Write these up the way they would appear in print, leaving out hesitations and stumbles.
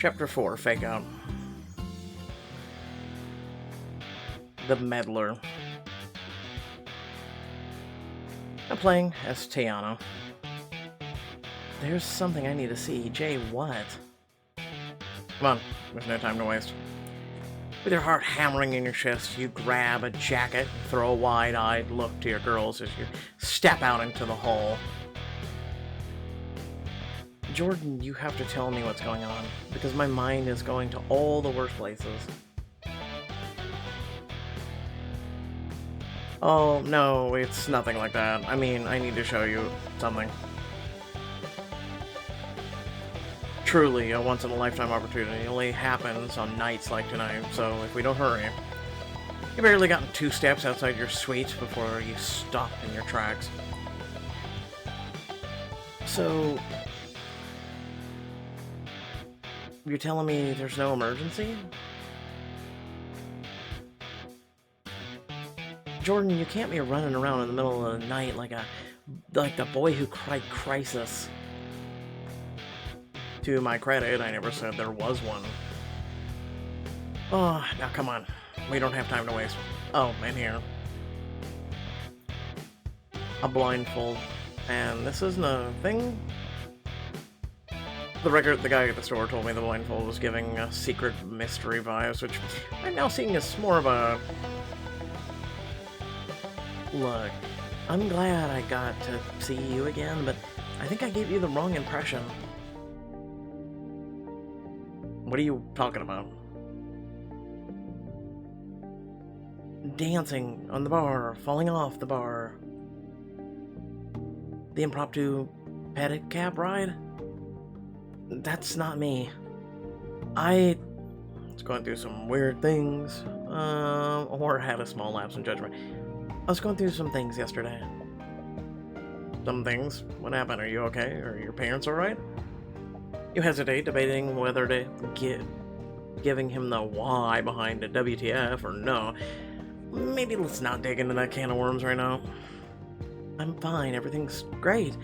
Chapter 4, Fake Out. The Meddler. I'm playing as Tiana. There's something I need to see. Jay, what? Come on, there's no time to waste. With your heart hammering in your chest, you grab a jacket, throw a wide-eyed look to your girls as you step out into the hall. Jordan, you have to tell me what's going on, because my mind is going to all the worst places. Oh, no, it's nothing like that. I mean, I need to show you something. Truly, a once-in-a-lifetime opportunity only happens on nights like tonight, so if we don't hurry... You've barely gotten 2 steps outside your suite before you stop in your tracks. So... You're telling me there's no emergency? Jordan, you can't be running around in the middle of the night like the boy who cried crisis. To my credit, I never said there was one. Oh, now come on. We don't have time to waste. Oh, and here. A blindfold. And this isn't a thing? The guy at the store told me the blindfold was giving a secret mystery vibes, which I'm now seeing as more of a... Look, I'm glad I got to see you again, but I think I gave you the wrong impression. What are you talking about? Dancing on the bar, falling off the bar. The impromptu pedicab ride? That's not me. I was going through some weird things, or had a small lapse in judgment. I was going through some things yesterday. Some things? What happened? Are you okay? Are your parents alright? You hesitate, debating whether to giving him the why behind the WTF or no. Maybe let's not dig into that can of worms right now. I'm fine, everything's great.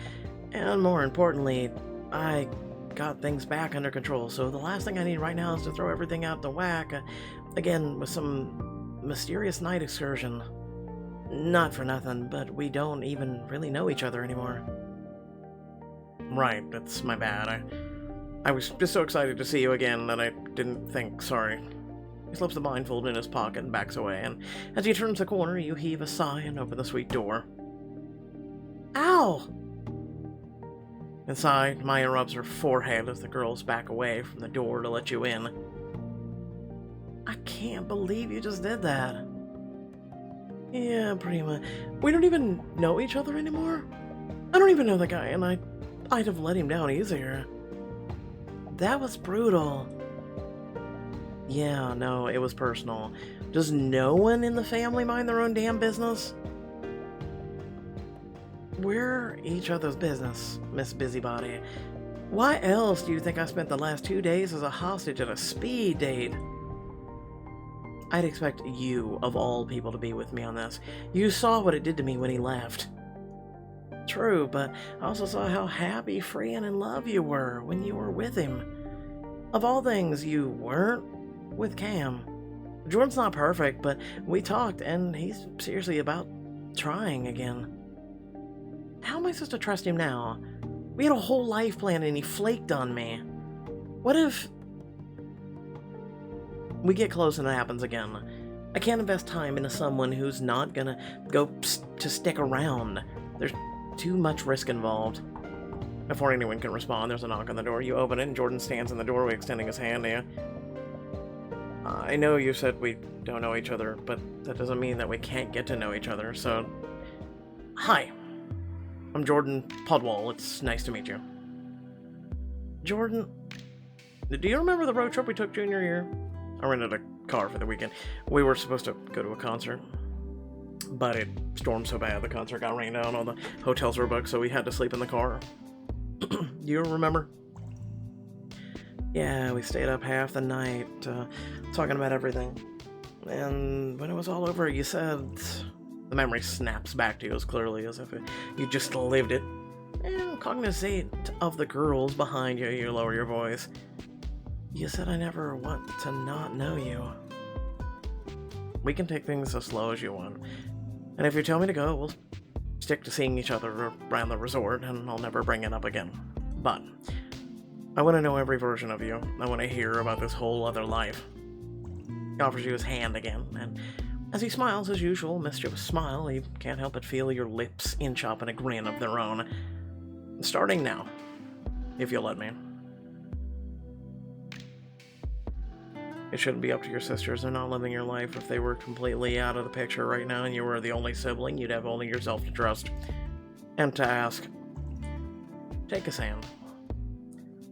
And more importantly, I got things back under control, so the last thing I need right now is to throw everything out the whack, again with some mysterious night excursion. Not for nothing, but we don't even really know each other anymore. Right, that's my bad. I was just so excited to see you again that I didn't think, sorry. He slips the blindfold in his pocket and backs away, and as he turns the corner, you heave a sigh and open the suite door. Ow! Inside, Maia rubs her forehead as the girls back away from the door to let you in. I can't believe you just did that. Yeah, pretty much. We don't even know each other anymore? I don't even know the guy, and I'd have let him down easier. That was brutal. Yeah, no, it was personal. Does no one in the family mind their own damn business? We're each other's business, Miss Busybody. Why else do you think I spent the last 2 days as a hostage at a speed date? I'd expect you, of all people, to be with me on this. You saw what it did to me when he left. True, but I also saw how happy, free, and in love you were when you were with him. Of all things, you weren't with Cam. Jordan's not perfect, but we talked, and he's seriously about trying again. How am I supposed to trust him now? We had a whole life plan and he flaked on me. What if we get close and it happens again? I can't invest time into someone who's not gonna go to stick around. There's too much risk involved. Before anyone can respond, there's a knock on the door. You open it and Jordan stands in the doorway extending his hand to you. I know you said we don't know each other, but that doesn't mean that we can't get to know each other, so... Hi. I'm Jordan Podwall. It's nice to meet you. Jordan, do you remember the road trip we took junior year? I rented a car for the weekend. We were supposed to go to a concert, but it stormed so bad the concert got rained out, all the hotels were booked, so we had to sleep in the car. You remember? Yeah, we stayed up half the night, talking about everything. And when it was all over, you said... The memory snaps back to you as clearly as if you just lived it. And cognizant of the girls behind you, you lower your voice. You said I never want to not know you. We can take things as slow as you want. And if you tell me to go, we'll stick to seeing each other around the resort, and I'll never bring it up again. But I want to know every version of you. I want to hear about this whole other life. He offers you his hand again, and as he smiles his usual mischievous smile, you can't help but feel your lips inch up in a grin of their own. Starting now, if you'll let me. It shouldn't be up to your sisters. They're not living your life. If they were completely out of the picture right now and you were the only sibling, you'd have only yourself to trust and to ask. Take his hand.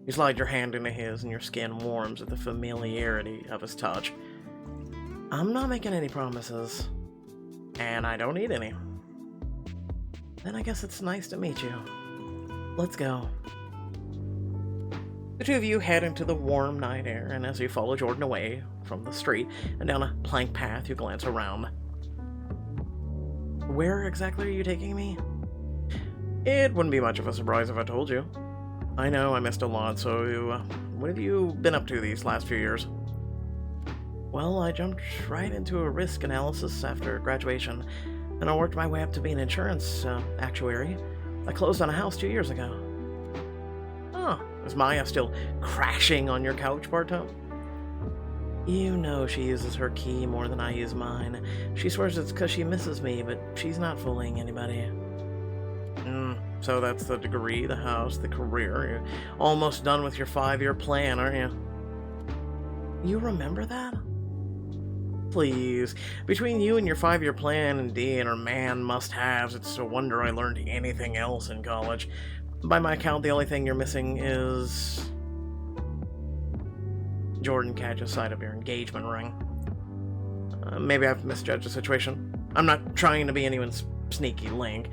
You slide your hand into his and your skin warms at the familiarity of his touch. I'm not making any promises, and I don't need any. Then I guess it's nice to meet you. Let's go. The two of you head into the warm night air, and as you follow Jordan away from the street and down a plank path, you glance around. Where exactly are you taking me? It wouldn't be much of a surprise if I told you. I know I missed a lot, so what have you been up to these last few years? Well, I jumped right into a risk analysis after graduation, and I worked my way up to be an insurance actuary. I closed on a house 2 years ago. Oh, is Maia still crashing on your couch part-time? You know she uses her key more than I use mine. She swears it's because she misses me, but she's not fooling anybody. So that's the degree, the house, the career. You're almost done with your 5-year plan, aren't you? You remember that? Please. Between you and your 5-year plan and Dean are man must-haves. It's a wonder I learned anything else in college. By my count, the only thing you're missing is... Jordan catches sight of your engagement ring. Maybe I've misjudged the situation. I'm not trying to be anyone's sneaky link.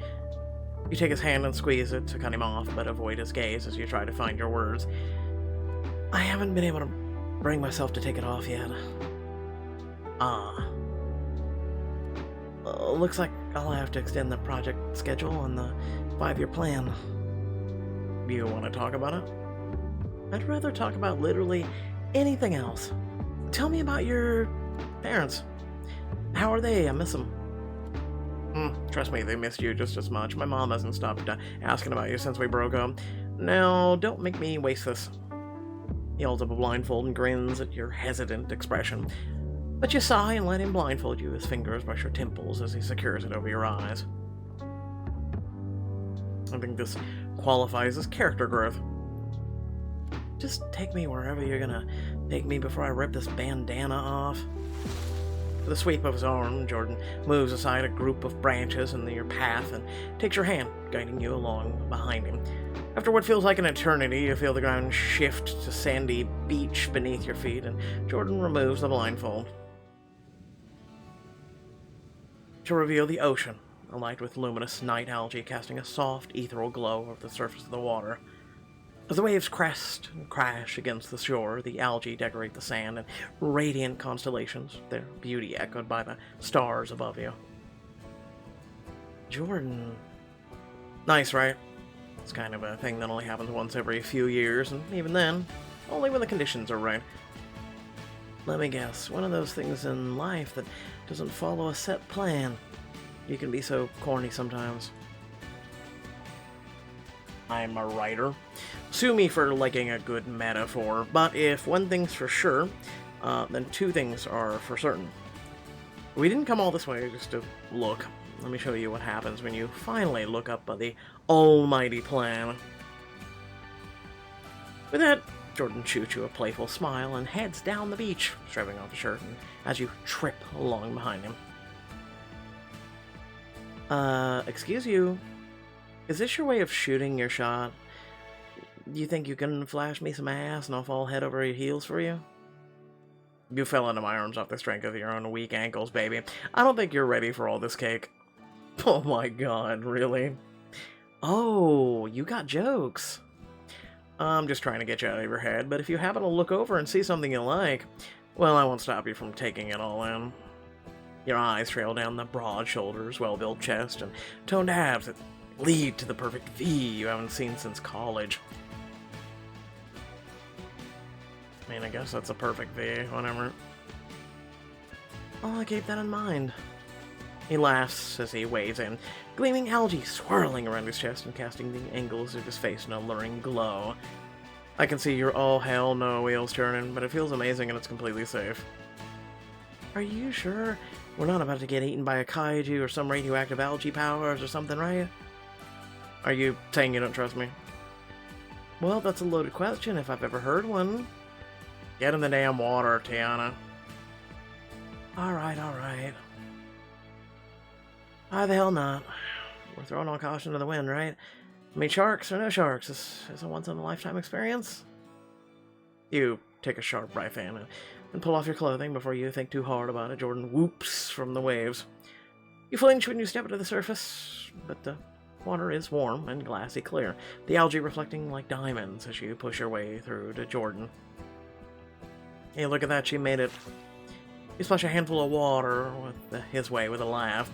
You take his hand and squeeze it to cut him off, but avoid his gaze as you try to find your words. I haven't been able to bring myself to take it off yet. Looks like I'll have to extend the project schedule on the 5-year plan. You want to talk about it? I'd rather talk about literally anything else. Tell me about your parents. How are they? I miss them. Trust me, they missed you just as much. My mom hasn't stopped asking about you since we broke up. Now, don't make me waste this. He holds up a blindfold and grins at your hesitant expression. But you sigh and let him blindfold you. His fingers brush your temples as he secures it over your eyes. I think this qualifies as character growth. Just take me wherever you're gonna take me before I rip this bandana off. With a sweep of his arm, Jordan moves aside a group of branches in your path and takes your hand, guiding you along behind him. After what feels like an eternity, you feel the ground shift to sandy beach beneath your feet, and Jordan removes the blindfold. To reveal the ocean, alight with luminous night algae casting a soft, ethereal glow over the surface of the water. As the waves crest and crash against the shore, the algae decorate the sand in radiant constellations, their beauty echoed by the stars above you. Jordan. Nice, right? It's kind of a thing that only happens once every few years, and even then, only when the conditions are right. Let me guess, one of those things in life that doesn't follow a set plan. You can be so corny sometimes. I'm a writer. Sue me for liking a good metaphor, but if one thing's for sure, then two things are for certain. We didn't come all this way just to look. Let me show you what happens when you finally look up at the almighty plan. With that, Jordan shoots you a playful smile and heads down the beach, stripping off the shirt as you trip along behind him. Excuse you. Is this your way of shooting your shot? You think you can flash me some ass and I'll fall head over heels for you? You fell into my arms off the strength of your own weak ankles, baby. I don't think you're ready for all this cake. Oh my god, really? Oh, you got jokes. I'm just trying to get you out of your head, but if you happen to look over and see something you like, well, I won't stop you from taking it all in. Your eyes trail down the broad shoulders, well-built chest, and toned abs that lead to the perfect V you haven't seen since college. I mean, I guess that's a perfect V, whatever. Oh, I keep that in mind. He laughs as he waves in, gleaming algae swirling around his chest and casting the angles of his face in a luring glow. I can see your oh hell no wheels turning, but it feels amazing and it's completely safe. Are you sure we're not about to get eaten by a kaiju or some radioactive algae powers or something, right? Are you saying you don't trust me? Well, that's a loaded question if I've ever heard one. Get in the damn water, Tiana. Alright, alright. Why the hell not? We're throwing all caution to the wind, right? I mean, sharks or no sharks, this is a once-in-a-lifetime experience. You take a sharp right hand and pull off your clothing before you think too hard about it. Jordan whoops from the waves. You flinch when you step to the surface, but the water is warm and glassy clear, the algae reflecting like diamonds as you push your way through to Jordan. Hey, look at that, she made it. You splash a handful of water his way with a laugh.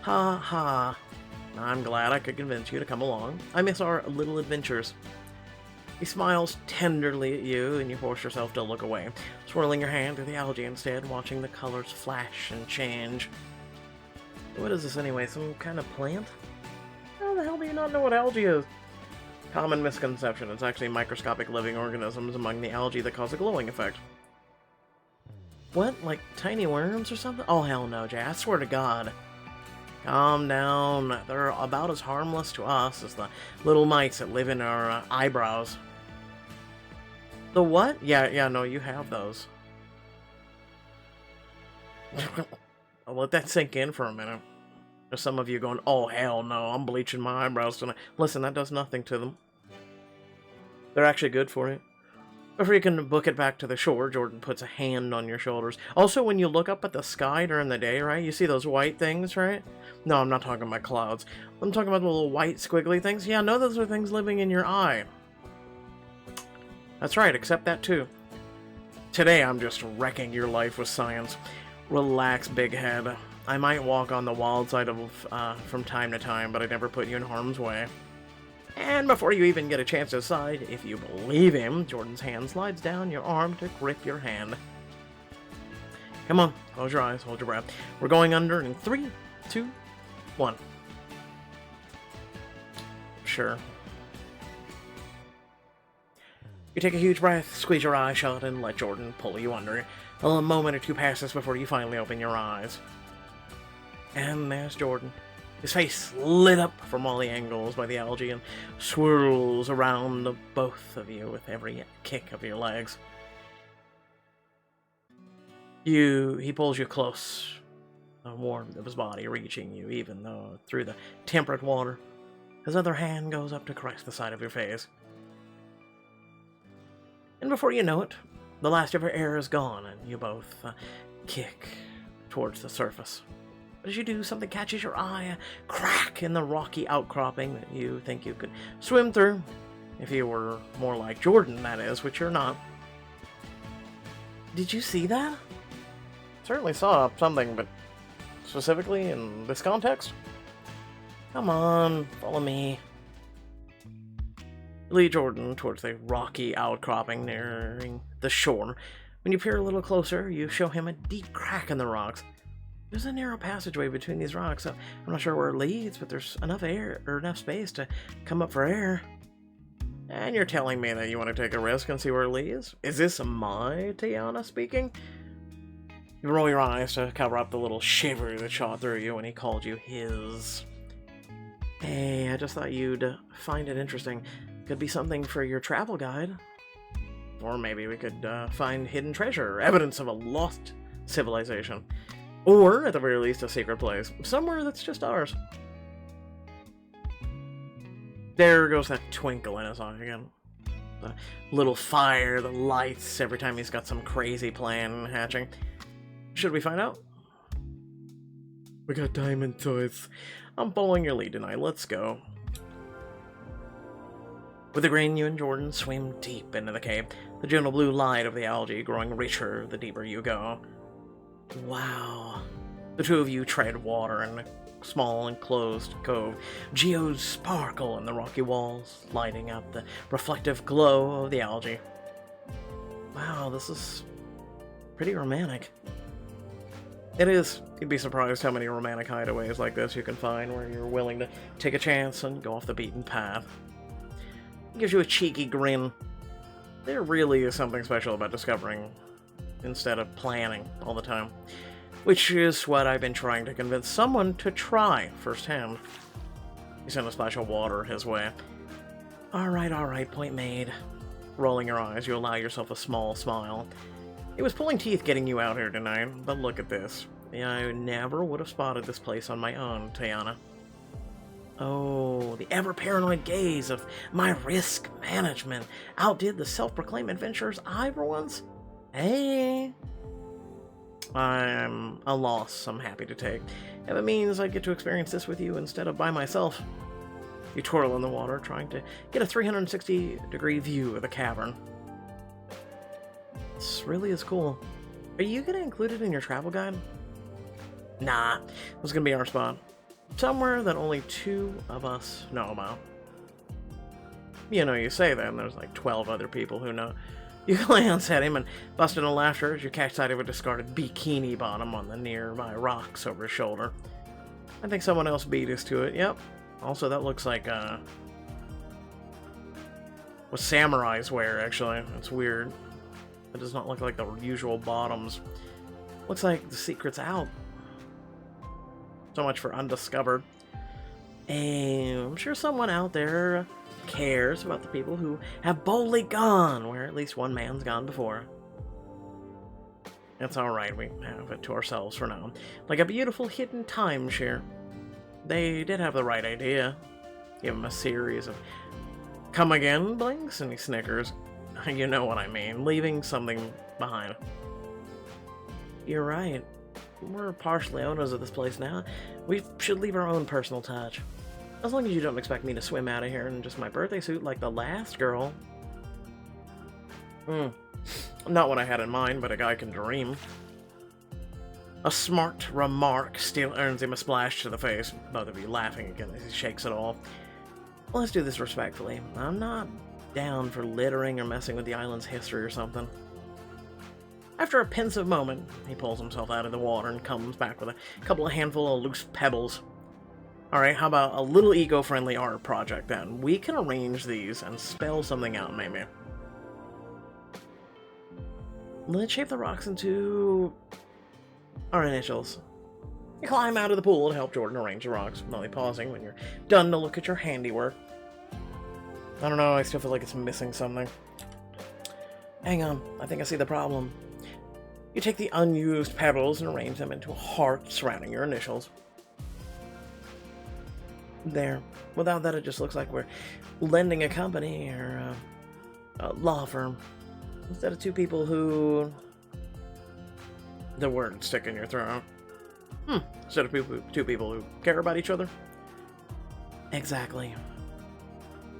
Ha ha. I'm glad I could convince you to come along. I miss our little adventures. He smiles tenderly at you, and you force yourself to look away, swirling your hand through the algae instead, watching the colors flash and change. What is this anyway? Some kind of plant? How the hell do you not know what algae is? Common misconception. It's actually microscopic living organisms among the algae that cause a glowing effect. What? Like tiny worms or something? Oh, hell no, Jay. I swear to God. Calm down. They're about as harmless to us as the little mites that live in our eyebrows. The what? Yeah, no, you have those. I'll let that sink in for a minute. There's some of you going, oh, hell no, I'm bleaching my eyebrows tonight. Listen, that does nothing to them. They're actually good for you. Before you can book it back to the shore, Jordan puts a hand on your shoulders. Also, when you look up at the sky during the day, right, you see those white things, right? No, I'm not talking about clouds. I'm talking about the little white squiggly things. Yeah, no, those are things living in your eye. That's right, accept that too. Today, I'm just wrecking your life with science. Relax, big head. I might walk on the wild side of from time to time, but I never put you in harm's way. And before you even get a chance to decide if you believe him, Jordan's hand slides down your arm to grip your hand. Come on, close your eyes, hold your breath. We're going under in 3, 2, 1. Sure. You take a huge breath, squeeze your eyes shut, and let Jordan pull you under. A moment or two passes before you finally open your eyes. And there's Jordan. His face lit up from all the angles by the algae and swirls around the both of you with every kick of your legs. He pulls you close, the warmth of his body reaching you even though through the temperate water. His other hand goes up to caress the side of your face. And before you know it, the last of your air is gone and you both kick towards the surface. But as you do, something catches your eye, a crack in the rocky outcropping that you think you could swim through. If you were more like Jordan, that is, which you're not. Did you see that? Certainly saw something, but specifically in this context? Come on, follow me. Lead Jordan towards the rocky outcropping nearing the shore. When you peer a little closer, you show him a deep crack in the rocks. There's a narrow passageway between these rocks, so I'm not sure where it leads, but there's enough air, or enough space to come up for air. And you're telling me that you want to take a risk and see where it leads? Is this my Tiana speaking? You roll your eyes to cover up the little shiver that shot through you when he called you his. Hey, I just thought you'd find it interesting. Could be something for your travel guide. Or maybe we could find hidden treasure, evidence of a lost civilization. Or, at the very least, a secret place. Somewhere that's just ours. There goes that twinkle in his eye again. The little fire that lights every time he's got some crazy plan hatching. Should we find out? We got diamond toys. I'm following your lead tonight. Let's go. With a grin, you and Jordan swim deep into the cave, the gentle blue light of the algae growing richer the deeper you go. Wow. The two of you tread water in a small enclosed cove. Geodes sparkle in the rocky walls, lighting up the reflective glow of the algae. Wow, this is pretty romantic. It is. You'd be surprised how many romantic hideaways like this you can find where you're willing to take a chance and go off the beaten path. It gives you a cheeky grin. There really is something special about discovering instead of planning all the time. Which is what I've been trying to convince someone to try firsthand. You send a splash of water his way. Alright, point made. Rolling your eyes, you allow yourself a small smile. It was pulling teeth getting you out here tonight, but look at this. I never would have spotted this place on my own, Tiana. Oh, the ever-paranoid gaze of my risk management outdid the self-proclaimed adventurers I were once. Hey. I'm a loss I'm happy to take. If it means I get to experience this with you instead of by myself. You twirl in the water, trying to get a 360-degree view of the cavern. This really is cool. Are you going to include it in your travel guide? Nah, it was going to be our spot. Somewhere that only 2 of us know about. You know, you say that, and there's like 12 other people who know. You glance at him and bust into laughter as you catch sight of a discarded bikini bottom on the nearby rocks over his shoulder. I think someone else beat us to it, yep. Also, that looks like, what samurais wear, actually. It's weird. It does not look like the usual bottoms. Looks like the secret's out. So much for undiscovered. And I'm sure someone out there cares about the people who have boldly gone where at least one man's gone before. It's alright, we have it to ourselves for now. Like a beautiful hidden timeshare. They did have the right idea. Give him a series of come again blinks and he snickers. You know what I mean, leaving something behind. You're right. We're partially owners of this place now. We should leave our own personal touch. As long as you don't expect me to swim out of here in just my birthday suit like the last girl. Not what I had in mind, but a guy can dream. A smart remark still earns him a splash to the face. Both of you laughing again as he shakes it off. Well, let's do this respectfully. I'm not down for littering or messing with the island's history or something. After a pensive moment, he pulls himself out of the water and comes back with a couple of handful of loose pebbles. Alright, how about a little eco-friendly art project then? We can arrange these and spell something out, maybe. Let's shape the rocks into our initials. You climb out of the pool to help Jordan arrange the rocks, only pausing when you're done to look at your handiwork. I don't know, I still feel like it's missing something. Hang on, I think I see the problem. You take the unused pebbles and arrange them into a heart surrounding your initials. There. Without that, it just looks like we're lending a company or a law firm. Instead of 2 people who... The words stick in your throat. Instead of 2 people who care about each other. Exactly.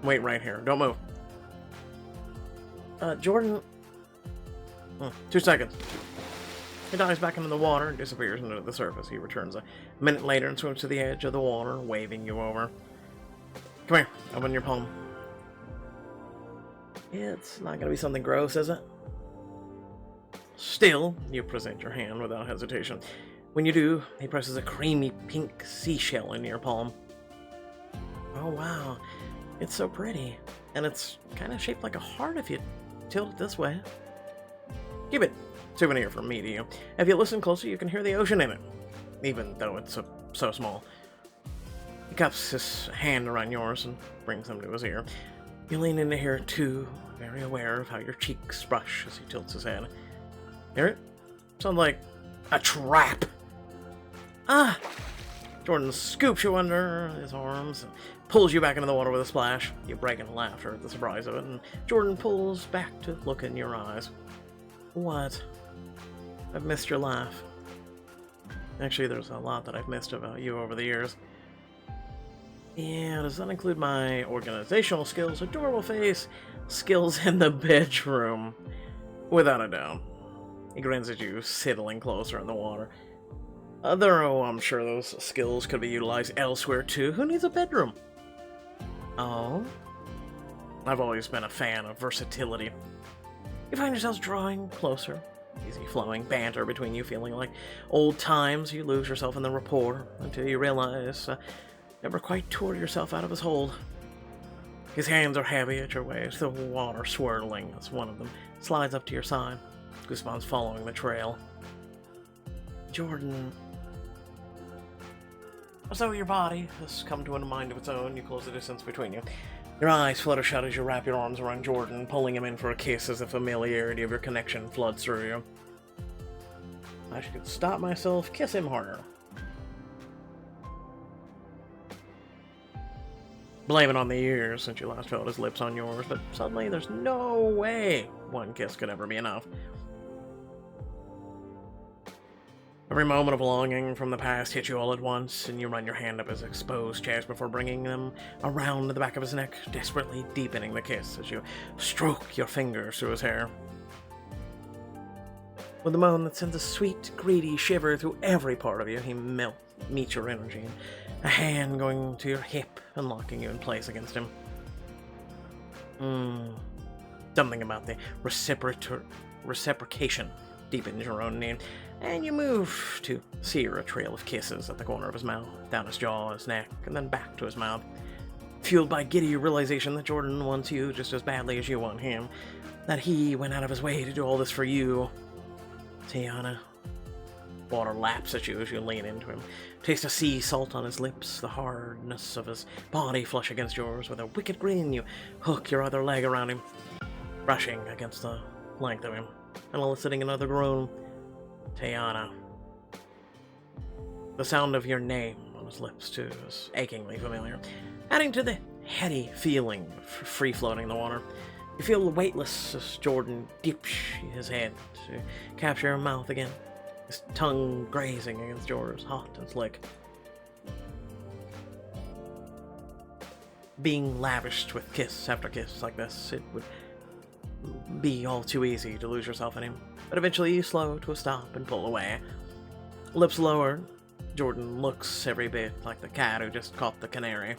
Wait right here. Don't move. Jordan... 2 seconds. He dives back into the water and disappears into the surface. He returns a minute later and swims to the edge of the water, waving you over. Come here. Open your palm. It's not going to be something gross, is it? Still, you present your hand without hesitation. When you do, he presses a creamy pink seashell into your palm. Oh, wow. It's so pretty. And it's kind of shaped like a heart if you tilt it this way. Keep it. Souvenir from me to you. If you listen closer, you can hear the ocean in it, even though it's so small. He cups his hand around yours and brings them to his ear. You lean in to hear it too, very aware of how your cheeks brush as he tilts his head. Hear it? Sounds like a trap. Ah! Jordan scoops you under his arms and pulls you back into the water with a splash. You break into laughter at the surprise of it, and Jordan pulls back to look in your eyes. What? I've missed your laugh. Actually, there's a lot that I've missed about you over the years. Yeah, does that include my organizational skills, adorable face, skills in the bedroom? Without a doubt. He grins at you, sidling closer in the water. Though I'm sure those skills could be utilized elsewhere too. Who needs a bedroom? Oh? I've always been a fan of versatility. You find yourselves drawing closer. Easy flowing banter between you, feeling like old times. You lose yourself in the rapport until you realize never quite tore yourself out of his hold. His hands are heavy at your waist, the water swirling as one of them slides up to your side. Goosebumps following the trail. Jordan. As though your body has come to a mind of its own, you close the distance between you. Your eyes flutter shut as you wrap your arms around Jordan, pulling him in for a kiss as the familiarity of your connection floods through you. I should stop myself, kiss him harder. Blame it on the years since you last felt his lips on yours, but suddenly there's no way one kiss could ever be enough. Every moment of longing from the past hits you all at once, and you run your hand up his exposed chest before bringing them around the back of his neck, desperately deepening the kiss as you stroke your fingers through his hair. With a moan that sends a sweet, greedy shiver through every part of you, he meets your energy, a hand going to your hip and locking you in place against him. Something about the reciprocation deepens your own need, and you move to sear a trail of kisses at the corner of his mouth, down his jaw, his neck, and then back to his mouth. Fueled by giddy realization that Jordan wants you just as badly as you want him, that he went out of his way to do all this for you. Tiana. Water laps at you as you lean into him. Taste of sea salt on his lips, the hardness of his body flush against yours. With a wicked grin, you hook your other leg around him, brushing against the length of him, and eliciting another groan. Tiana. The sound of your name on his lips, too, is achingly familiar, adding to the heady feeling of free-floating in the water. You feel weightless as Jordan dips his head to capture your mouth again, his tongue grazing against yours, hot and slick. Being lavished with kiss after kiss like this, it would be all too easy to lose yourself in him. But eventually you slow to a stop and pull away. Lips lowered, Jordan looks every bit like the cat who just caught the canary.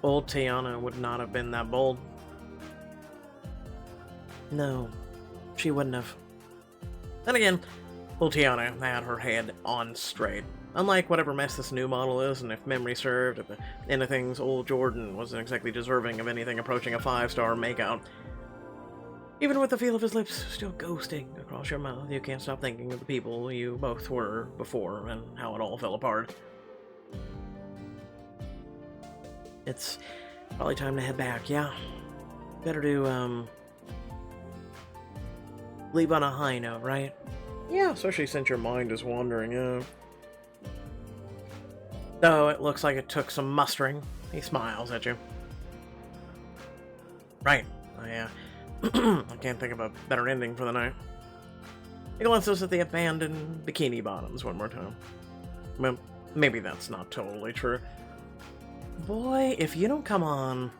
Old Tiana would not have been that bold. No, she wouldn't have. Then again, old Tiana had her head on straight. Unlike whatever mess this new model is, and if memory served, at the end of things, old Jordan wasn't exactly deserving of anything approaching a 5-star makeout. Even with the feel of his lips still ghosting across your mouth, you can't stop thinking of the people you both were before and how it all fell apart. It's probably time to head back, yeah? Better to, leave on a high note, right? Yeah, especially since your mind is wandering, yeah. Though it looks like it took some mustering, he smiles at you. Right, I can't think of a better ending for the night. He glances at the abandoned bikini bottoms one more time. Well, maybe that's not totally true. Boy, if you don't come on.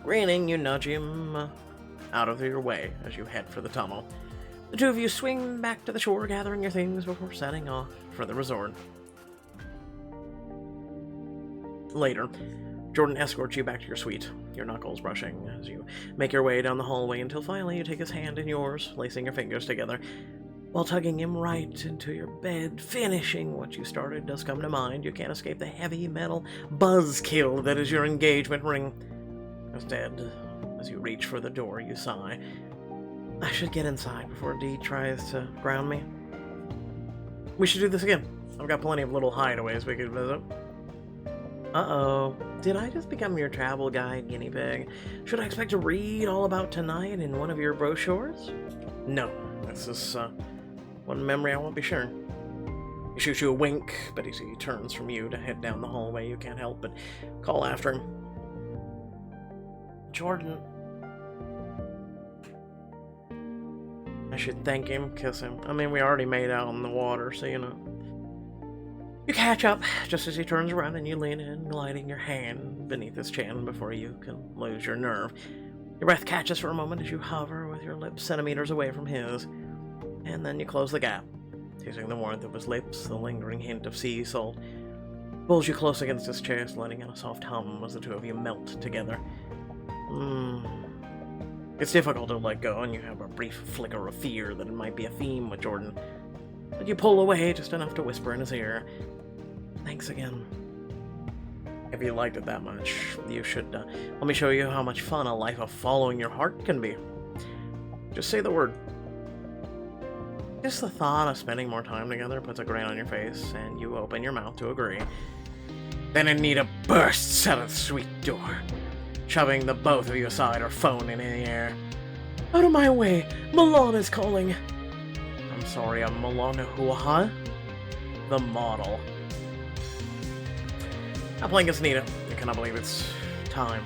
Grinning, you nudge him out of your way as you head for the tunnel. The two of you swing back to the shore, gathering your things before setting off for the resort. Later, Jordan escorts you back to your suite, your knuckles brushing as you make your way down the hallway until finally you take his hand in yours, lacing your fingers together, while tugging him right into your bed. Finishing what you started does come to mind. You can't escape the heavy metal buzzkill that is your engagement ring. Instead, as you reach for the door, you sigh. I should get inside before Dee tries to ground me. We should do this again. I've got plenty of little hideaways we could visit. Uh-oh. Did I just become your travel guide guinea pig? Should I expect to read all about tonight in one of your brochures? No. This is, one memory I won't be sharing. He shoots you a wink, but as he turns from you to head down the hallway, you can't help but call after him. Jordan. I should thank him, kiss him. I mean, we already made out in the water, so you know. You catch up just as he turns around and you lean in, gliding your hand beneath his chin before you can lose your nerve. Your breath catches for a moment as you hover with your lips centimeters away from his, and then you close the gap, tasting the warmth of his lips, the lingering hint of sea salt. Pulls you close against his chest, letting out a soft hum as the two of you melt together. It's difficult to let go, and you have a brief flicker of fear that it might be a theme with Jordan. But you pull away just enough to whisper in his ear, "Thanks again." If you liked it that much, you should let me show you how much fun a life of following your heart can be. Just say the word. Just the thought of spending more time together puts a grin on your face, and you open your mouth to agree. Then Anita bursts out of the suite door, shoving the both of you aside, her phone in the air. "Out of my way! Milan is calling!" "I'm sorry, I'm Milana who, huh?" "The model." Now playing as Anita, I cannot believe it's time.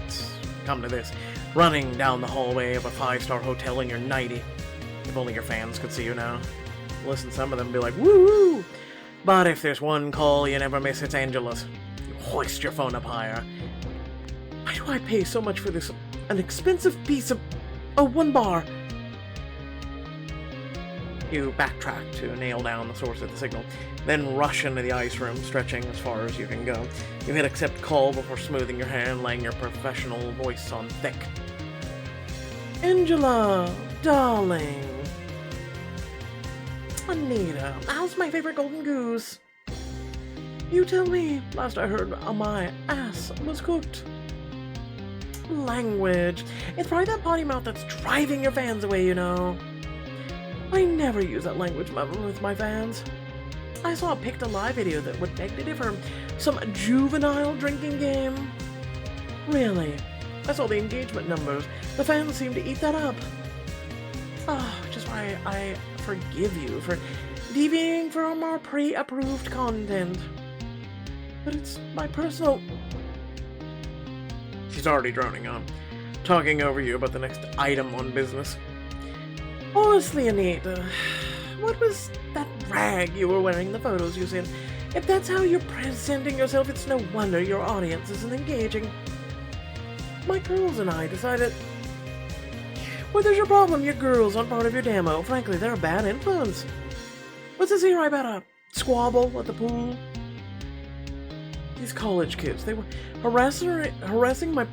It's come to this. Running down the hallway of a 5-star hotel in your nightie. If only your fans could see you now. Listen, some of them be like, "Woo-woo!" But if there's one call you never miss, it's Angela's. You hoist your phone up higher. "Why do I pay so much for this? An expensive piece of... Oh, 1 bar." You backtrack to nail down the source of the signal, then rush into the ice room, stretching as far as you can go. You hit accept call before smoothing your hair and laying your professional voice on thick. "Angela, darling. Anita, how's my favorite golden goose?" "You tell me. Last I heard, my ass was cooked." "Language. It's probably that potty mouth that's driving your fans away, you know." "I never use that language with my fans. I saw a picked alive video that would beg to differ. Some juvenile drinking game." "Really? I saw the engagement numbers. The fans seem to eat that up." "Oh, which is why I forgive you for deviating from our pre-approved content. But it's my personal..." She's already droning on, talking over you about the next item on business. "Honestly, Anita, what was that rag you were wearing in the photos you sent? If that's how you're presenting yourself, it's no wonder your audience isn't engaging. My girls and I decided..." "Well, there's your problem. Your girls aren't part of your demo. Frankly, they're a bad influence. What's this here about a squabble at the pool?" "These college kids, they were harassing my...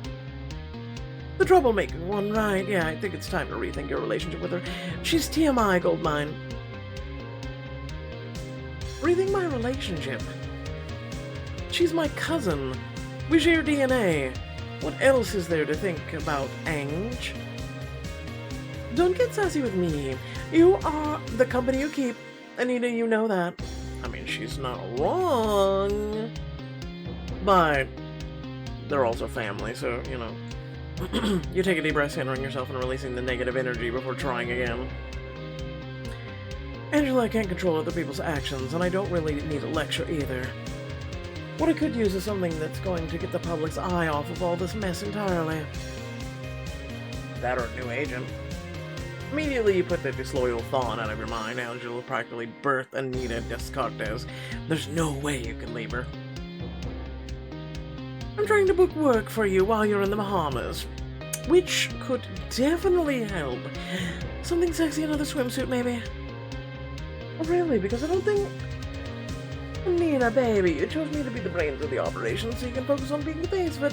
The troublemaking one, right? Yeah, I think it's time to rethink your relationship with her. She's TMI, Goldmine." "Rethink my relationship? She's my cousin. We share DNA. What else is there to think about, Ange? Don't get sassy with me. You are the company you keep. Anita, you know that." I mean, she's not wrong. But they're also family, so, you know. You take a deep breath, centering yourself and releasing the negative energy before trying again. "Angela, I can't control other people's actions, and I don't really need a lecture either. What I could use is something that's going to get the public's eye off of all this mess entirely." That or a new agent. Immediately you put the disloyal thought out of your mind. Angela practically birthed Anita Descartes. There's no way you can leave her. "I'm trying to book work for you while you're in the Bahamas, which could definitely help. Something sexy, another swimsuit maybe?" "Really? Because I don't think..." "Nina, baby, you chose me to be the brains of the operation so you can focus on being the face of it.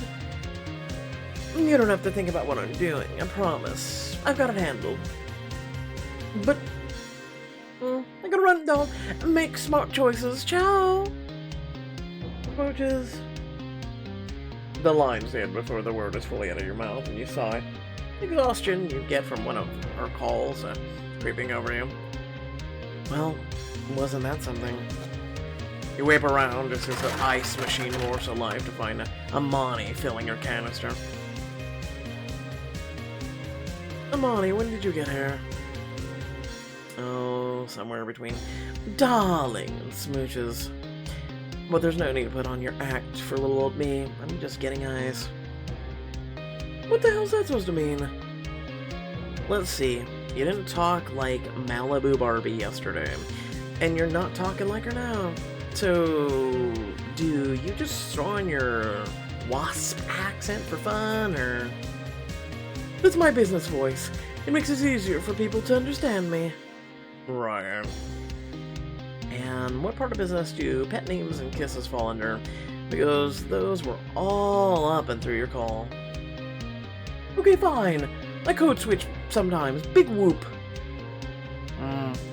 You don't have to think about what I'm doing, I promise. I've got it handled. But... I gotta run, though. Make smart choices. Ciao!" Approaches. The line's in before the word is fully out of your mouth, and you sigh. Exhaustion you get from one of her calls creeping over you. Well, wasn't that something? You whip around just as the ice machine roars to life to find Amani filling her canister. "Amani, when did you get here?" "Oh, somewhere between darling and smooches. But there's no need to put on your act for little old me. I'm just getting eyes." "What the hell's that supposed to mean?" "Let's see. You didn't talk like Malibu Barbie yesterday, and you're not talking like her now. So, do you just throw on your wasp accent for fun, or...?" "That's my business voice. It makes it easier for people to understand me." "Right. And what part of business do pet names and kisses fall under? Because those were all up and through your call." "Okay, fine. I code switch sometimes. Big whoop.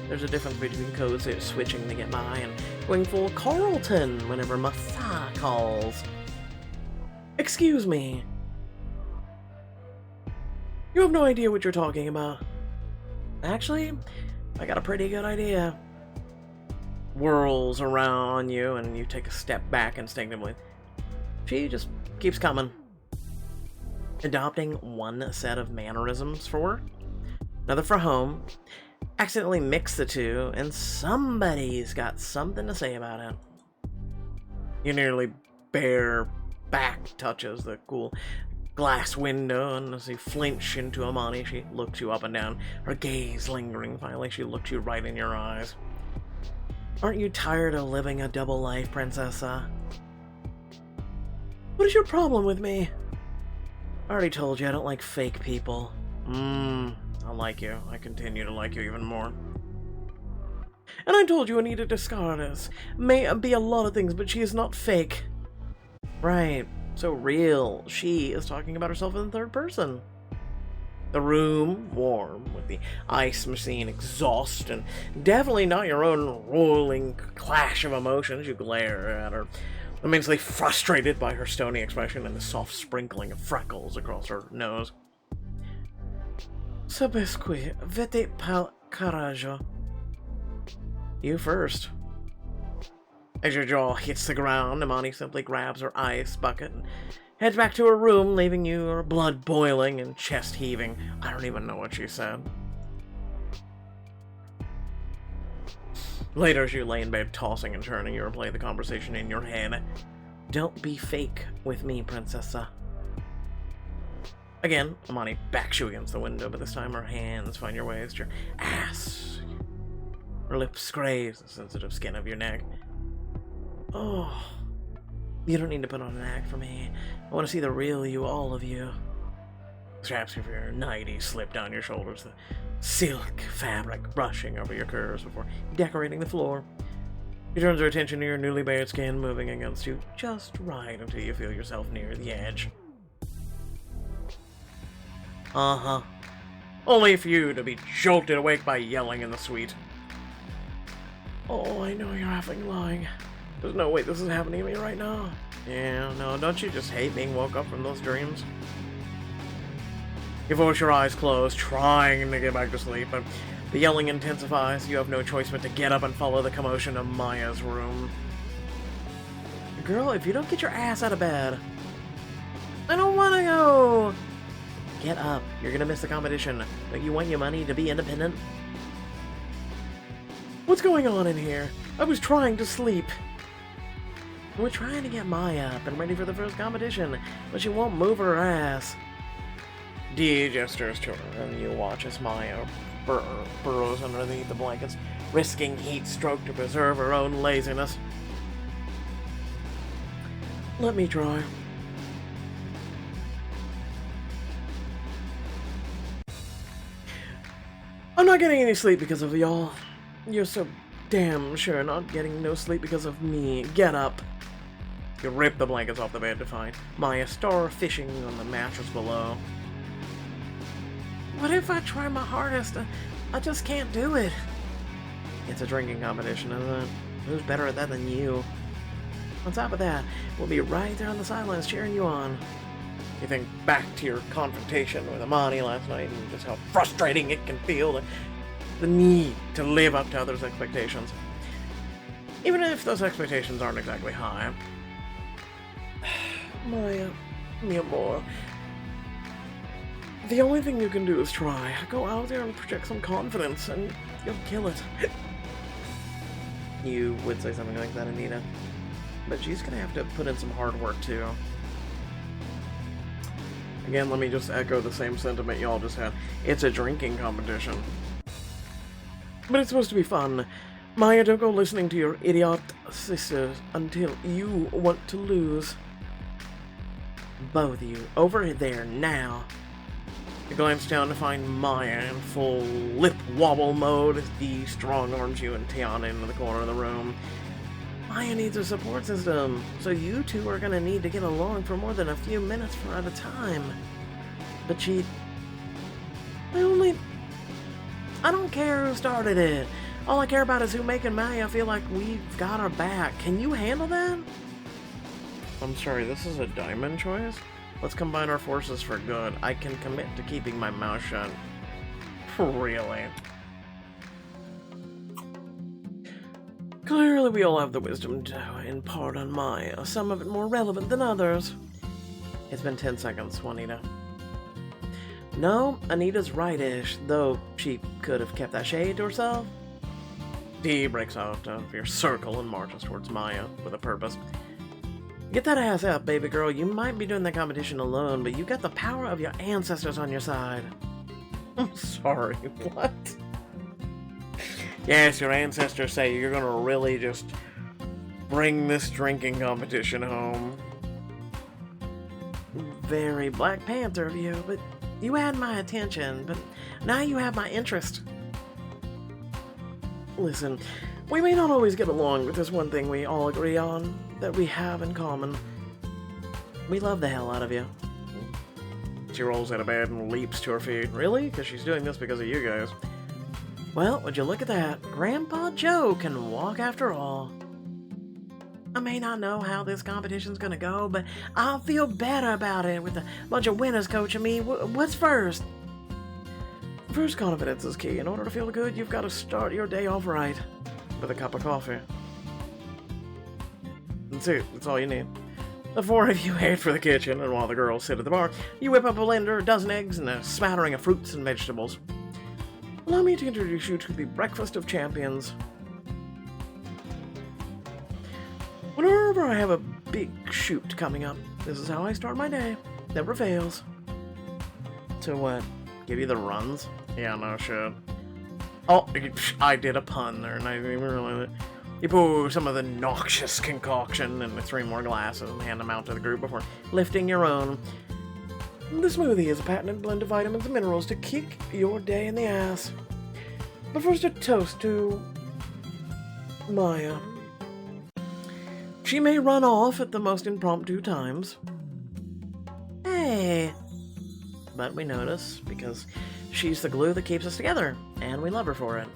There's a difference between code switching to get by and going full Carlton whenever Massa calls. Excuse me. You have no idea what you're talking about. Actually, I got a pretty good idea. Whirls around you and you take a step back instinctively. She just keeps coming. Adopting one set of mannerisms for work, another for home. Accidentally mix the two, and somebody's got something to say about it. You nearly bare back touches the cool glass window, and as you flinch into Amani, she looks you up and down, her gaze lingering. Finally, she looks you right in your eyes. Aren't you tired of living a double life, Princessa? What is your problem with me? I already told you I don't like fake people. I like you. I continue to like you even more. And I told you Anita Descartes may be a lot of things, but she is not fake. Right. So real. She is talking about herself in the third person. The room, warm, with the ice machine exhaust, and definitely not your own rolling clash of emotions. You glare at her, immensely frustrated by her stony expression and the soft sprinkling of freckles across her nose. Sabesque, vete pal carajo. You first. As your jaw hits the ground, Amani simply grabs her ice bucket and heads back to her room, leaving you her blood boiling and chest heaving. I don't even know what she said. Later, as you lay in bed tossing and turning, you replay the conversation in your head. Don't be fake with me, Princessa. Again, Amani backs you against the window, but this time her hands find your waist, your ass. Her lips graze the sensitive skin of your neck. Oh, you don't need to put on an act for me. I want to see the real you, all of you. Straps of your nightie slip down your shoulders, the silk fabric brushing over your curves before decorating the floor. She turns her attention to your newly bared skin, moving against you just right until you feel yourself near the edge. Only for you to be jolted awake by yelling in the suite. Oh, I know you're effing lying. There's no way this is happening to me right now. Yeah, no, don't you just hate being woke up from those dreams? You force your eyes closed, trying to get back to sleep, but the yelling intensifies. You have no choice but to get up and follow the commotion to Maia's room. Girl, if you don't get your ass out of bed... I don't want to go! Get up. You're gonna miss the competition. Don't you want your money to be independent? What's going on in here? I was trying to sleep. We're trying to get Maia up and ready for the first competition, but she won't move her ass. Dee gestures to her, and you watch as Maia burrows underneath the blankets, risking heat stroke to preserve her own laziness. Let me try. I'm not getting any sleep because of y'all. You're so damn sure not getting no sleep because of me. Get up. You rip the blankets off the bed to find Maia starfishing on the mattress below. What if I try my hardest? I just can't do it. It's a drinking competition, isn't it? Who's better at that than you? On top of that, we'll be right there on the sidelines cheering you on. You think back to your confrontation with Amani last night and just how frustrating it can feel, the need to live up to others' expectations. Even if those expectations aren't exactly high. Maia, mi amor. The only thing you can do is try. Go out there and project some confidence, and you'll kill it. You would say something like that, Anita. But she's gonna have to put in some hard work, too. Again, let me just echo the same sentiment y'all just had. It's a drinking competition. But it's supposed to be fun. Maia, don't go listening to your idiot sisters until you want to lose. Both of you, over there now. You glance down to find Maia in full lip wobble mode as Dee strong arms you and Tiana into the corner of the room. Maia needs a support system, so you two are gonna need to get along for more than a few minutes at a time. But she I don't care who started it. All I care about is who making Maia feel like we've got her back. Can you handle that? I'm sorry, this is a diamond choice? Let's combine our forces for good. I can commit to keeping my mouth shut. Really? Clearly we all have the wisdom to impart on Maia, some of it more relevant than others. It's been 10 seconds, Juanita. No, Anita's right-ish, though she could have kept that shade to herself. Dee breaks out of your circle and marches towards Maia with a purpose. Get that ass up, baby girl. You might be doing the competition alone, but you got the power of your ancestors on your side. I'm sorry, what? Yes, your ancestors say you're gonna really just bring this drinking competition home. Very Black Panther of you, but you had my attention, but now you have my interest. Listen, we may not always get along, but there's one thing we all agree on that we have in common. We love the hell out of you. She rolls out of bed and leaps to her feet. Really? Because she's doing this because of you guys. Well, would you look at that? Grandpa Joe can walk after all. I may not know how this competition's gonna go, but I'll feel better about it with a bunch of winners coaching me. What's first? First, confidence is key. In order to feel good, you've got to start your day off right. With a cup of coffee. That's it. That's all you need. The four of you head for the kitchen, and while the girls sit at the bar, you whip up a blender, a dozen eggs, and a smattering of fruits and vegetables. Allow me to introduce you to the breakfast of champions. Whenever I have a big shoot coming up, this is how I start my day. Never fails. So what? Give you the runs? Yeah, no shit. Oh, I did a pun there, and I didn't even realize it. You pour some of the noxious concoction into 3 more glasses and hand them out to the group before lifting your own. The smoothie is a patented blend of vitamins and minerals to kick your day in the ass. But first, a toast to Maia. She may run off at the most impromptu times. Hey! But we notice because she's the glue that keeps us together, and we love her for it.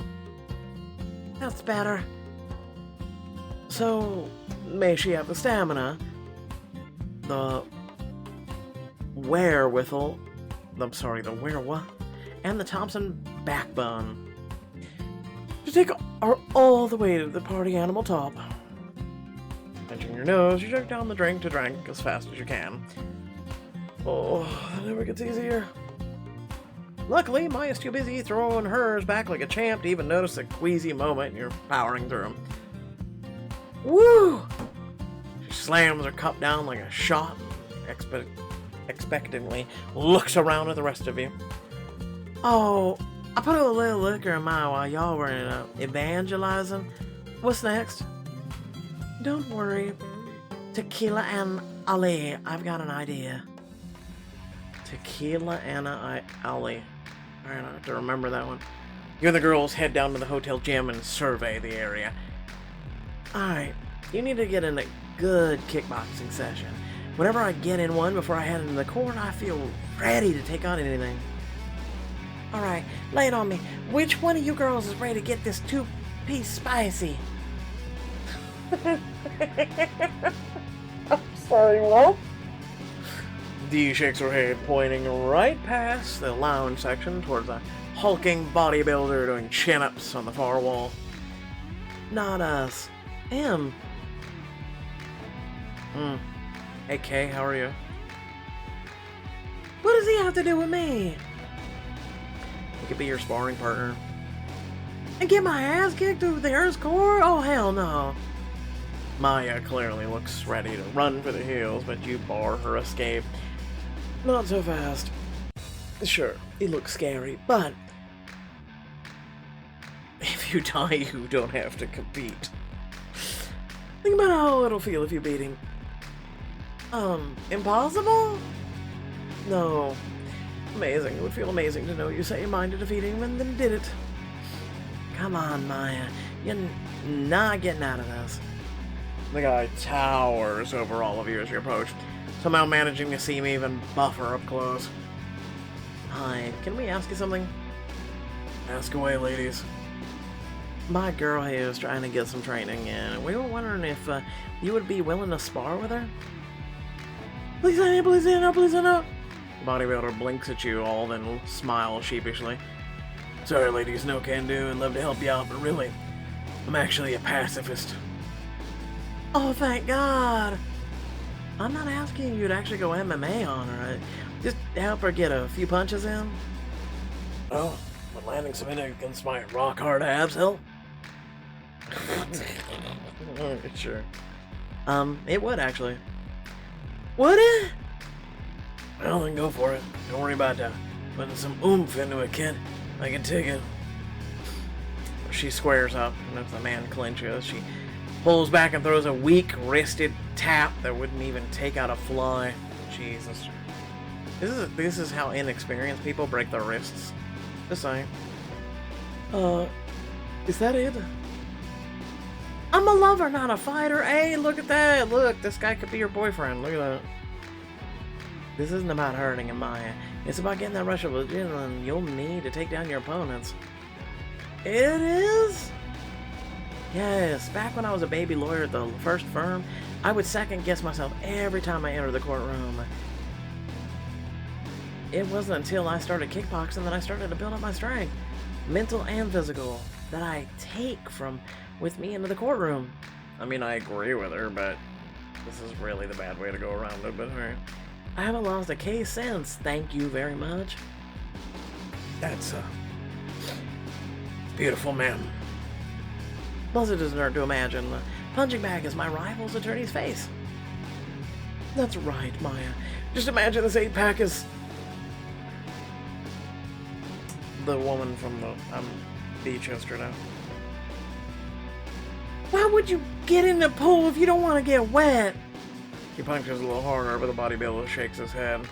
That's better. So, may she have the stamina, the wherewithal, the wherewithal, and the Thompson backbone to take her all the way to the party animal top. Pinching your nose, you jerk down the drink to drink as fast as you can. Oh, that never gets easier. Luckily, Maia's too busy throwing hers back like a champ to even notice the queasy moment you're powering through them. Woo! She slams her cup down like a shot and expectantly looks around at the rest of you. Oh, I put a little liquor in mine while y'all were evangelizing. What's next? Don't worry. Tequila and Ali. I've got an idea. Tequila and Ali. Alright, I have to remember that one. You and the girls head down to the hotel gym and survey the area. Alright, you need to get in a good kickboxing session. Whenever I get in one before I head into the court, I feel ready to take on anything. Alright, lay it on me. Which one of you girls is ready to get this 2-piece spicy? I'm sorry, what? Dee shakes her head, pointing right past the lounge section towards a hulking bodybuilder doing chin-ups on the far wall. Not us. Him. Hey, Kay, how are you? What does he have to do with me? He could be your sparring partner. And get my ass kicked through the Earth's core? Oh, hell no. Maia clearly looks ready to run for the hills, but you bar her escape. Not so fast. Sure, it looks scary, but if you die, you don't have to compete. Think about how it'll feel if you beat him. Impossible? No. Amazing. It would feel amazing to know you set your mind to defeating him and then did it. Come on, Maia. You're not getting out of this. The guy towers over all of you as you approach, somehow managing to seem even buffer up close. Hi, can we ask you something? Ask away, ladies. My girl here is trying to get some training, and we were wondering if you would be willing to spar with her? Please, no, please, no, please, no. Bodybuilder blinks at you all, then smiles sheepishly. Sorry, ladies, no can do, and love to help you out, but really, I'm actually a pacifist. Oh, thank God! I'm not asking you to actually go MMA on her. Just help her get a few punches in. Oh, would landing some in against my rock hard abs help? Sure. It would actually. Would it? Well, then go for it. Don't worry about that. Putting some oomph into it, kid. I can take it. She squares up, and as the man clenches, she pulls back and throws a weak-wristed tap that wouldn't even take out a fly. Jesus. This is how inexperienced people break their wrists. Just saying. Is that it? I'm a lover, not a fighter. Hey, look at that. Look, this guy could be your boyfriend. Look at that. This isn't about hurting him, Maya. It's about getting that rush of adrenaline you'll need to take down your opponents. It is? Yes, back when I was a baby lawyer at the first firm, I would second guess myself every time I entered the courtroom. It wasn't until I started kickboxing that I started to build up my strength, mental and physical, that I take with me into the courtroom. I mean, I agree with her, but this is really the bad way to go around it, but alright. I haven't lost a case since, thank you very much. That's, beautiful, ma'am. Plus, it doesn't hurt to imagine the punching bag is my rival's attorney's face. That's right, Maya. Just imagine this 8-pack is the woman from the beach yesterday. Why would you get in the pool if you don't want to get wet? He punches a little harder, but the bodybuilder shakes his head.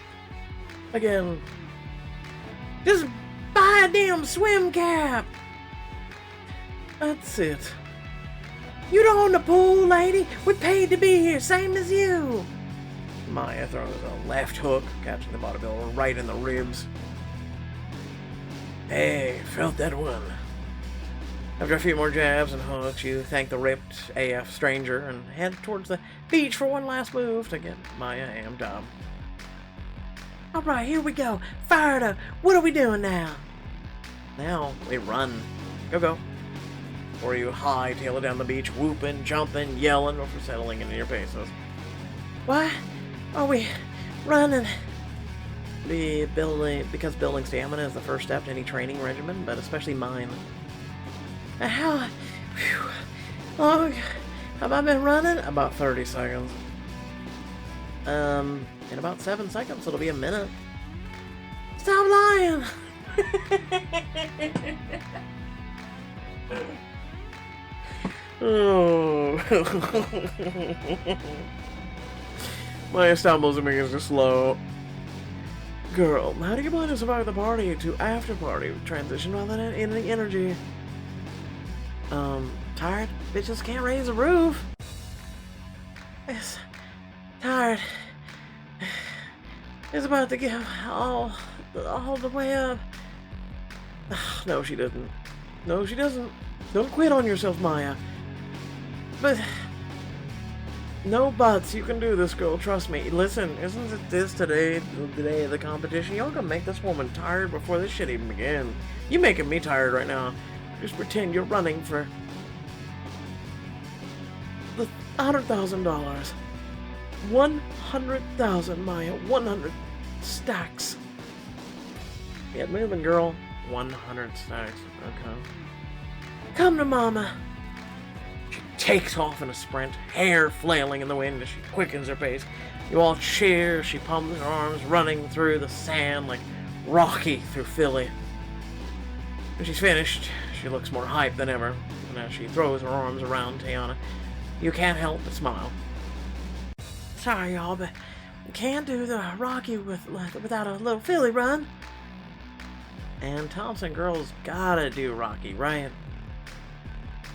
Again. Just buy a damn swim cap. That's it. You don't own the pool, lady. We paid to be here, same as you. Maya throws a left hook, catching the bodybuilder right in the ribs. Hey, felt that one. After a few more jabs and hooks, you thank the ripped AF stranger and head towards the beach for one last move to get Maya amped up. Alright, here we go. Fired up. What are we doing now? Now, we run. Go. Or you hightail it down the beach, whooping, jumping, yelling, before settling into your paces. Why are we running? Because building stamina is the first step to any training regimen, but especially mine. How long have I been running? About 30 seconds. In about 7 seconds, it'll be a minute. Stop lying! Oh. Maya stumbles and begins to slow. Girl, how do you plan to survive the party to after party transition without any energy? Tired? Bitches can't raise a roof. It's tired. It's about to give all the way up. No, she doesn't. No, she doesn't. Don't quit on yourself, Maya. But no buts. You can do this, girl. Trust me. Listen, isn't it the day of the competition? Y'all gonna make this woman tired before this shit even begins. You making me tired right now. Just pretend you're running for the $100,000. 100,000, Maya. 100 stacks. Get moving, girl. 100 stacks. Okay. Come to mama. She takes off in a sprint, hair flailing in the wind as she quickens her pace. You all cheer. She pumps her arms, running through the sand like Rocky through Philly. When she's finished, she looks more hyped than ever, and as she throws her arms around Tiana, you can't help but smile. Sorry, y'all, but can't do the Rocky without a little Philly run. And Thompson girls gotta do Rocky, right?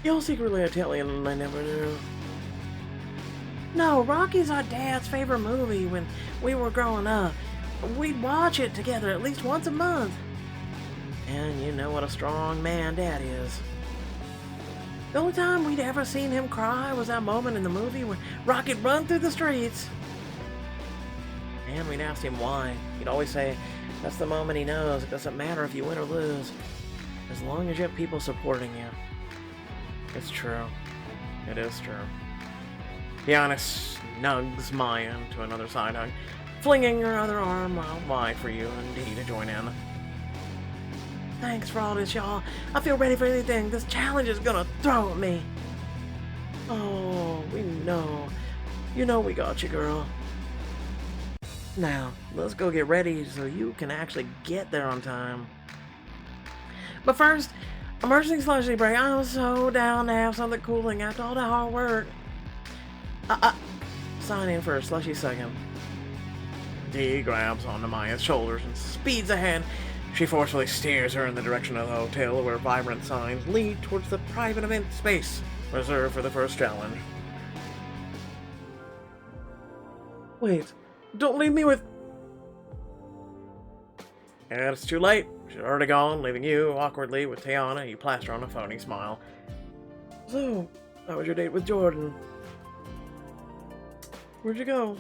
Y'all secretly Italian and I never knew. No, Rocky's our dad's favorite movie when we were growing up. we'd watch it together at least once a month. And you know what a strong man Dad is. The only time we'd ever seen him cry was that moment in the movie when Rocket run through the streets. And we'd ask him why. He'd always say, that's the moment he knows. It doesn't matter if you win or lose, as long as you have people supporting you. It's true. It is true. Tiana snugs Maia into another side hug, flinging her other arm out wide for you and Dee to join in. Thanks for all this, y'all. I feel ready for anything this challenge is gonna throw at me. Oh, we know. You know we got you, girl. Now, let's go get ready so you can actually get there on time. But first, emergency slushy break. I'm so down to have something cooling after all the hard work. Sign in for a slushy second. Dee grabs onto Maia's shoulders and speeds ahead. She forcefully steers her in the direction of the hotel where vibrant signs lead towards the private event space reserved for the first challenge. Wait, don't leave me with... And it's too late. She's already gone, leaving you awkwardly with Tiana. You plaster on a phony smile. So, how was your date with Jordan? Where'd you go?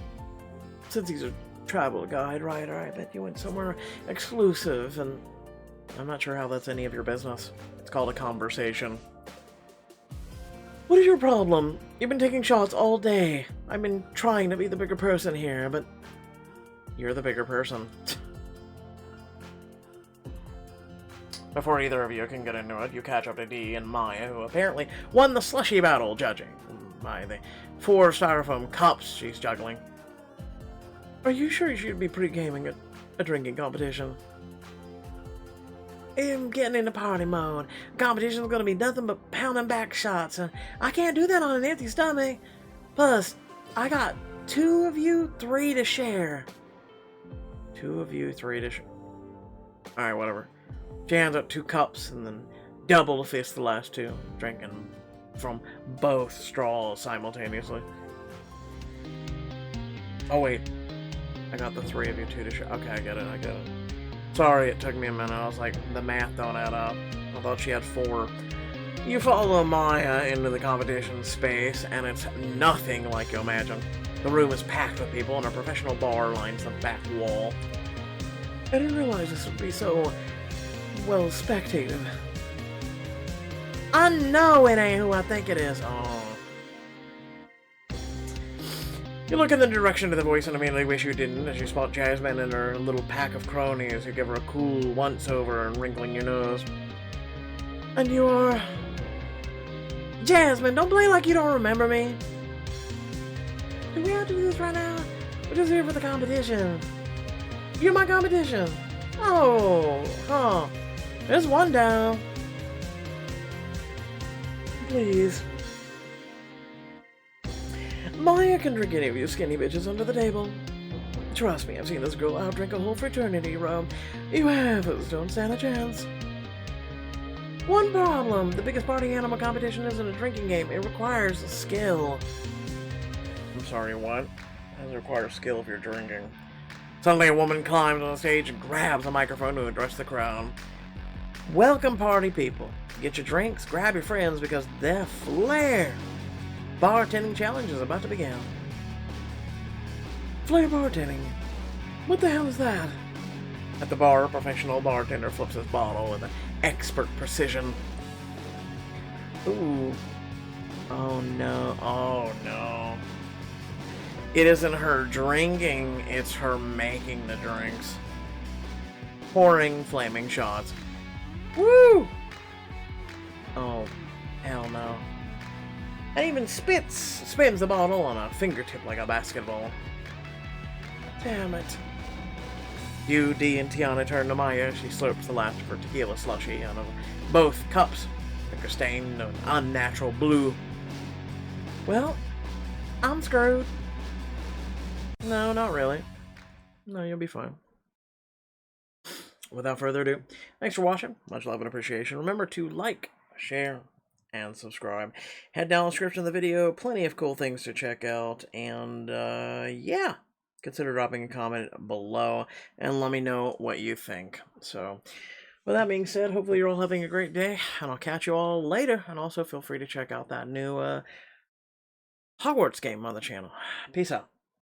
Since he's a travel guide writer, I bet you went somewhere exclusive, and I'm not sure how that's any of your business. It's called a conversation. What is your problem? You've been taking shots all day. I've been trying to be the bigger person here, but you're the bigger person. Before either of you can get into it, you catch up to Dee and Maia, who apparently won the slushy battle, judging by the 4 styrofoam cups she's juggling. Are you sure you should be pre-gaming at a drinking competition? I'm getting into party mode. Competition's gonna be nothing but pounding back shots, and I can't do that on an empty stomach. Plus, I got 2 of you, 3 to share. 2 of you, 3 to share. Alright, whatever. She hands up 2 cups and then double fist the last 2, drinking from both straws simultaneously. Oh wait, I got the 3 of you, 2 to share. Okay, I get it. Sorry, it took me a minute. I was like, the math don't add up. I thought she had 4. You follow Maia into the competition space, and it's nothing like you imagine. The room is packed with people, and a professional bar lines the back wall. I didn't realize this would be so, well, spectative. I know it ain't who I think it is. Oh. You look in the direction of the voice and immediately wish you didn't, as you spot Jasmine and her little pack of cronies who give her a cool once-over and wrinkling your nose. And you are... Jasmine, don't play like you don't remember me. Do we have to do this right now? We're just here for the competition. You're my competition. Oh, huh. There's one down. Please. Maia can drink any of you skinny bitches under the table. Trust me, I've seen this girl outdrink a whole fraternity, Rome. You have, don't stand a chance. One problem. The biggest party animal competition isn't a drinking game. It requires skill. I'm sorry, what? It doesn't require skill if you're drinking. Suddenly a woman climbs on the stage and grabs a microphone to address the crowd. Welcome, party people. Get your drinks, grab your friends, because they're flair. Bartending challenge is about to begin. Flair bartending? What the hell is that? At the bar, a professional bartender flips his bottle with expert precision. Ooh. Oh no, oh no. It isn't her drinking, it's her making the drinks. Pouring flaming shots. Woo! Oh, hell no. And even spins the bottle on a fingertip like a basketball. Damn it. You, Dee, and Tiana turn to Maia. She slurps the last of her tequila slushy out of both cups. Finger stained an unnatural blue. Well, I'm screwed. No, not really. No, you'll be fine. Without further ado, thanks for watching. Much love and appreciation. Remember to like, share, and subscribe. Head down in the description of the video. Plenty of cool things to check out. And, yeah. consider dropping a comment below and let me know what you think. So, with that being said, hopefully you're all having a great day, and I'll catch you all later. And also feel free to check out that new Hogwarts game on the channel. Peace out.